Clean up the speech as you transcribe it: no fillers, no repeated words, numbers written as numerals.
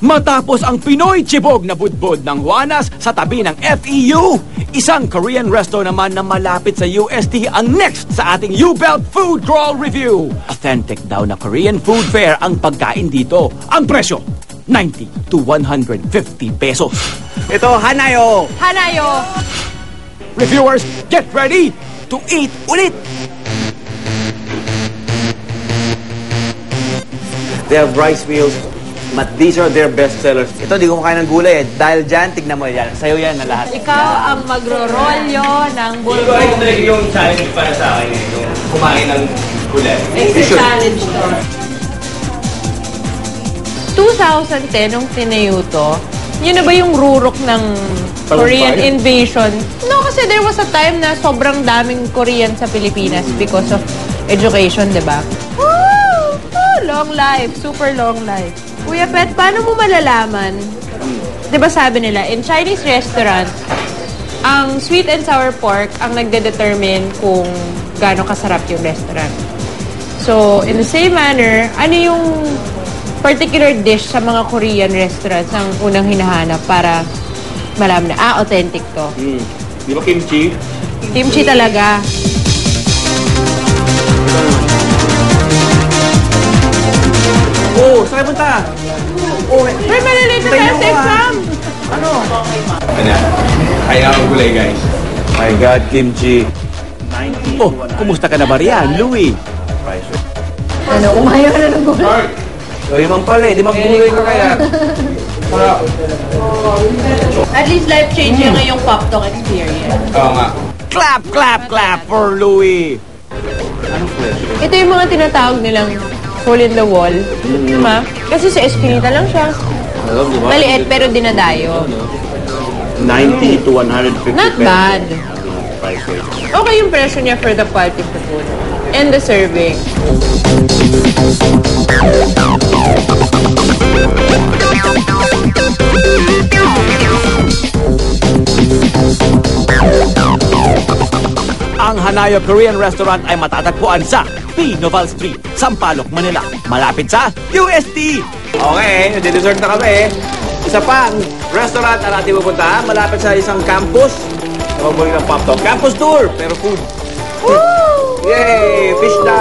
Matapos ang Pinoy Chibog na budbud ng Juanas sa tabi ng FEU, isang Korean resto naman na malapit sa UST ang next sa ating U-Belt Food Crawl Review. Authentic daw na Korean food fare ang pagkain dito. Ang presyo, 90 to 150 pesos. Ito, Hanayo! Hanayo! Reviewers, get ready to eat ulit! They have rice meals, but these are their best sellers. Ito, di ko makain ng gulay eh. Dahil dyan, tignan mo yan. Sa'yo yan na lahat. Ikaw ang magro-rolyo ng bulbo. Ito talaga yung challenge para sa akin eh. Yung kumain ng gulay. It's a challenge to. 2010, nung tinayo to, yun na ba yung rurok ng Korean invasion? No, kasi there was a time na sobrang daming Korean sa Pilipinas because of education, di ba? Long life. Super long life. Kuya Pet, paano mo malalaman? Di ba sabi nila, in Chinese restaurants, ang sweet and sour pork ang nagde-determine kung gaano kasarap yung restaurant. So, in the same manner, ano yung particular dish sa mga Korean restaurants ang unang hinahanap para malaman na, authentic to? Di ba kimchi? Kimchi talaga. Oh, saan kayo punta? May malilito tayo sa exam! Ano? Ano? Kaya ang gulay, guys. My God, kimchi. Oh, kumusta ka na ba riyan, Louie? Ano, umayaw na ng gulay. So, yung pala eh. Di mag-gulay ka kaya. At least life-changing yung Pop Talk experience. Oo nga. Clap, clap, clap for Louie! Ito yung mga tinatawag nilang hole in the wall. Diba? Kasi sa Espinita lang siya. Maliit pero dinadayo. 90 to 150 Not bad. Okay yung presyo niya for the quality of the food. And the serving. Ang Hanayo Korean Restaurant ay matatagpuan sa P. Noval Street, Sampaloc, Manila. Malapit sa UST. Okay, nade-dessert na kami. Isa pa, ang restaurant na natin pupunta, malapit sa isang campus. Tawag ng Pop Talk. Campus tour, pero food. Woo! Yay! Fish na!